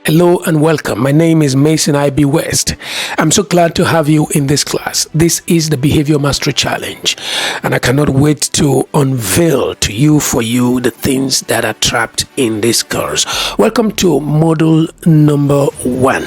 Hello and welcome. My name is Mason IB West. I'm so glad to have you in this class. This is the Behavior Mastery Challenge, and I cannot wait to unveil to you the things that are trapped in this course. Welcome to module number 1.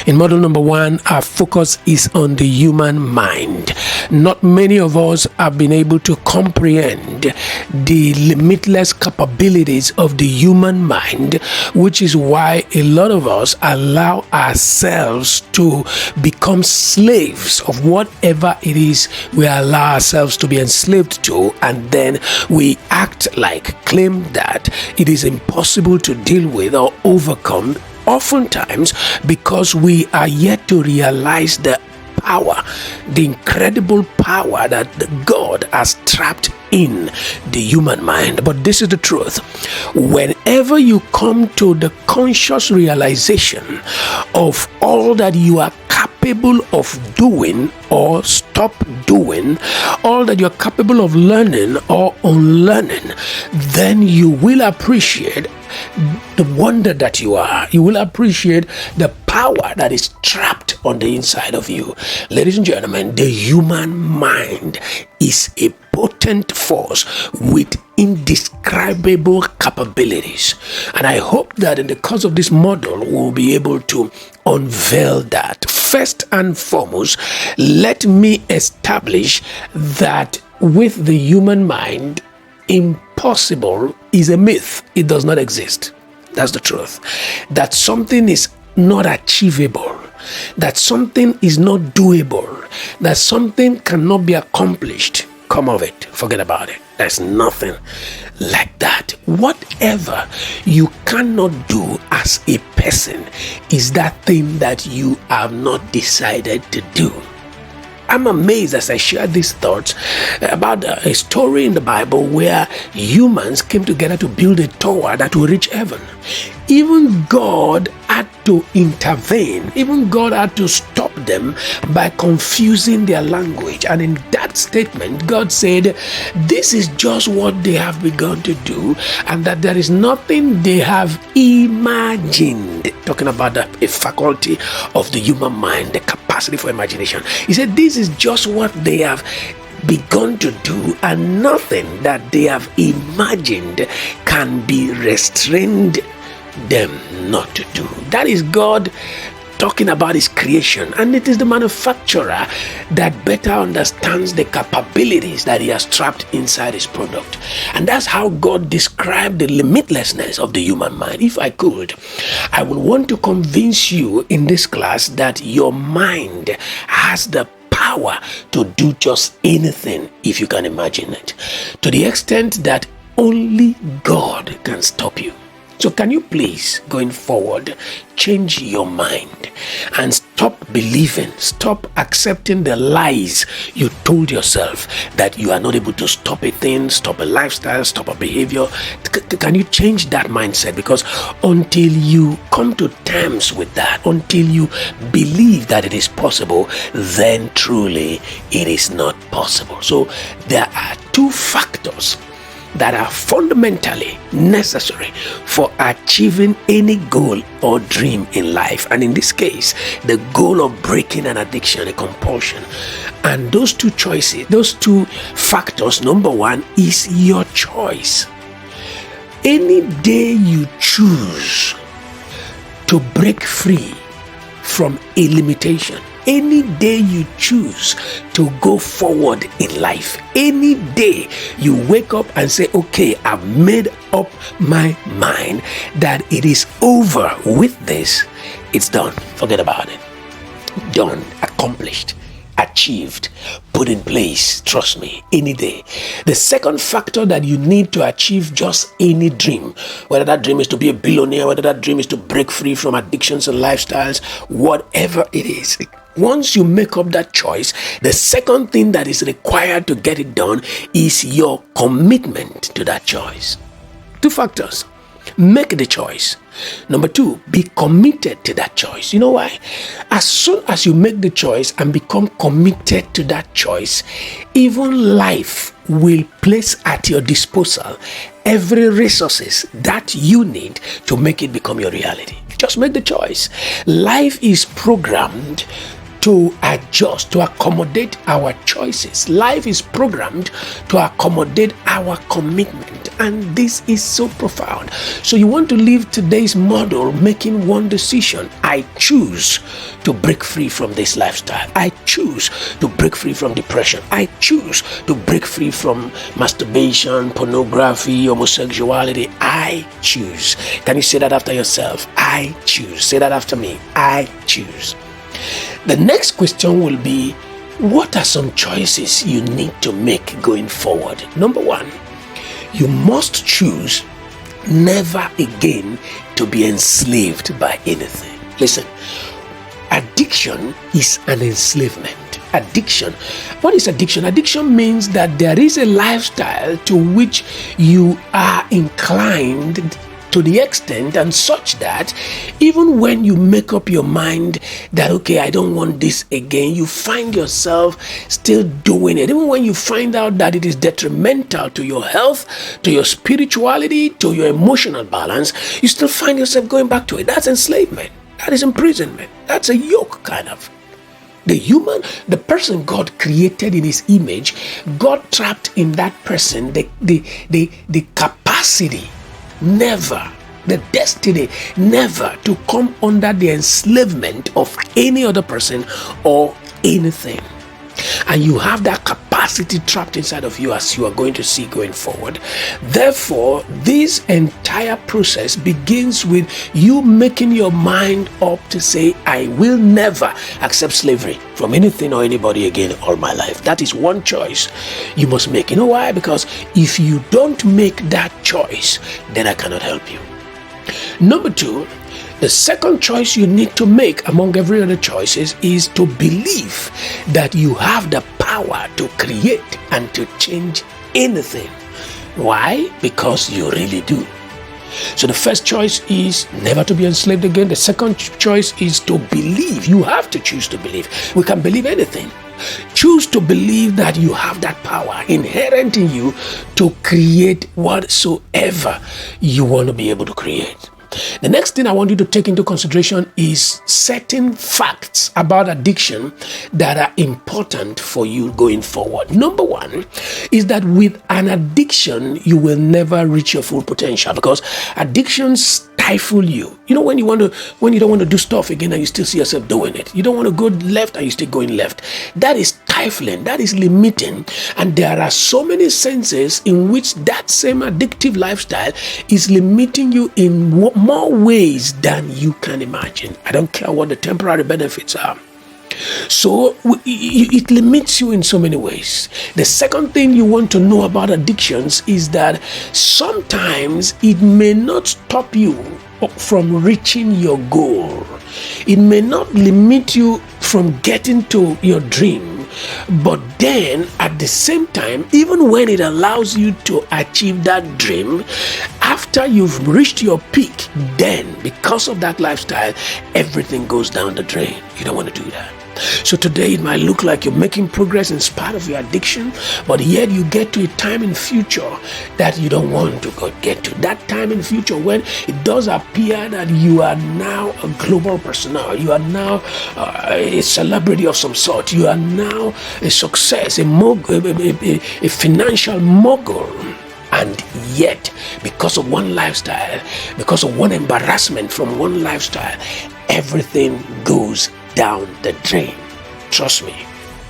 In module number 1, our focus is on the human mind. Not many of us have been able to comprehend the limitless capabilities of the human mind, which is why a lot of us allow ourselves to become slaves of whatever it is we allow ourselves to be enslaved to, and then we claim that it is impossible to deal with or overcome, oftentimes because we are yet to realize the incredible power that God has trapped in the human mind. But this is the truth. Whenever you come to the conscious realization of all that you are capable of doing or stop doing, all that you're capable of learning or unlearning, then you will appreciate the wonder that you are. You will appreciate the power that is trapped on the inside of you. Ladies and gentlemen, the human mind is a potent force with indescribable capabilities. And I hope that in the course of this module, we'll be able to unveil that. First and foremost, let me establish that with the human mind, impossible is a myth. It does not exist. That's the truth. That something is not achievable, that something is not doable, that something cannot be accomplished. Come of it, forget about it. There's nothing like that. Whatever you cannot do as a person is that thing that you have not decided to do. I'm amazed as I share these thoughts about a story in the Bible where humans came together to build a tower that will reach heaven. Even God had to intervene. Even God had to stop them by confusing their language. And in that statement, God said, this is just what they have begun to do, and that there is nothing they have imagined. Talking about a faculty of the human mind, the capacity for imagination. He said, this is just what they have begun to do, and nothing that they have imagined can be restrained them not to do. That is God talking about his creation, and it is the manufacturer that better understands the capabilities that he has trapped inside his product. And that's how God described the limitlessness of the human mind. If I could, I would want to convince you in this class that your mind has the power to do just anything if you can imagine it, to the extent that only God can stop you. So can you please, going forward, change your mind and stop believing, stop accepting the lies you told yourself that you are not able to stop a thing, stop a lifestyle, stop a behavior. Can you change that mindset? Because until you come to terms with that, until you believe that it is possible, then truly it is not possible. So there are two factors that are fundamentally necessary for achieving any goal or dream in life. And in this case, the goal of breaking an addiction, a compulsion. And those two choices, those two factors, number one is your choice. Any day you choose to break free from a limitation, any day you choose to go forward in life, any day you wake up and say, okay, I've made up my mind that it is over with this, it's done. Forget about it. Done. Accomplished. Achieved. Put in place. Trust me. Any day. The second factor that you need to achieve just any dream, whether that dream is to be a billionaire, whether that dream is to break free from addictions and lifestyles, whatever it is, once you make up that choice, the second thing that is required to get it done is your commitment to that choice. Two factors. Make the choice. Number two, be committed to that choice. You know why? As soon as you make the choice and become committed to that choice, even life will place at your disposal every resources that you need to make it become your reality. Just make the choice. Life is programmed to adjust, to accommodate our choices. Life is programmed to accommodate our commitment. And this is so profound. So you want to live today's model, making one decision. I choose to break free from this lifestyle. I choose to break free from depression. I choose to break free from masturbation, pornography, homosexuality. I choose. Can you say that after yourself? I choose. Say that after me. I choose. The next question will be, what are some choices you need to make going forward? Number one, you must choose never again to be enslaved by anything. Listen, addiction is an enslavement. Addiction. What is addiction? Addiction means that there is a lifestyle to which you are inclined to the extent and such that even when you make up your mind that, okay, I don't want this again, you find yourself still doing it. Even when you find out that it is detrimental to your health, to your spirituality, to your emotional balance, you still find yourself going back to it. That's enslavement. That is imprisonment. That's a yoke, kind of. The person God created in his image, God trapped in that person the capacity, never, the destiny, never to come under the enslavement of any other person or anything. And you have that capacity trapped inside of you, as you are going to see going forward. Therefore, this entire process begins with you making your mind up to say, I will never accept slavery from anything or anybody again all my life. That is one choice you must make. You know why? Because if you don't make that choice, then I cannot help you. Number two, the second choice you need to make among every other choices is to believe that you have the power to create and to change anything. Why? Because you really do. So the first choice is never to be enslaved again. The second choice is to believe. You have to choose to believe. We can believe anything. Choose to believe that you have that power inherent in you to create whatsoever you want to be able to create. The next thing I want you to take into consideration is certain facts about addiction that are important for you going forward. Number one is that with an addiction, you will never reach your full potential, because addictions stifle you. You know, when you don't want to do stuff again and you still see yourself doing it. You don't want to go left and you still going left. That is stifling. That is limiting. And there are so many senses in which that same addictive lifestyle is limiting you in more ways than you can imagine. I don't care what the temporary benefits are. So it limits you in so many ways. The second thing you want to know about addictions is that sometimes it may not stop you from reaching your goal. It may not limit you from getting to your dream. But then at the same time, even when it allows you to achieve that dream, after you've reached your peak, then because of that lifestyle, everything goes down the drain. You don't want to do that. So today it might look like you're making progress in spite of your addiction, but yet you get to a time in future that you don't want to get to. That time in future when it does appear that you are now a global personnel, you are now a celebrity of some sort, you are now a success, a financial mogul. And yet, because of one lifestyle, because of one embarrassment from one lifestyle, everything goes down the drain. Trust me,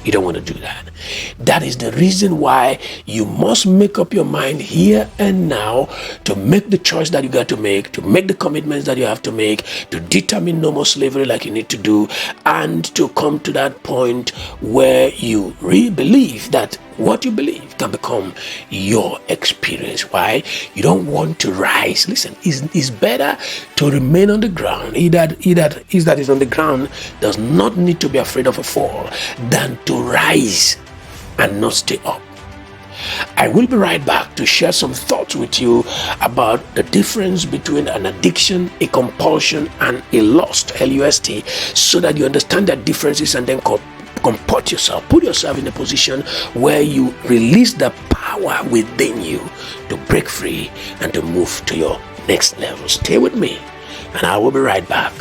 you don't want to do that. That is the reason why you must make up your mind here and now to make the choice that you got to make the commitments that you have to make, to determine no more slavery like you need to do, and to come to that point where you really believe that what you believe can become your experience. Why? You don't want to rise. Listen, it's better to remain on the ground. He that is on the ground does not need to be afraid of a fall than to rise and not stay up. I will be right back to share some thoughts with you about the difference between an addiction, a compulsion, and a lust, L-U-S-T, so that you understand the differences and then comport yourself, put yourself in a position where you release the power within you to break free and to move to your next level. Stay with me and I will be right back.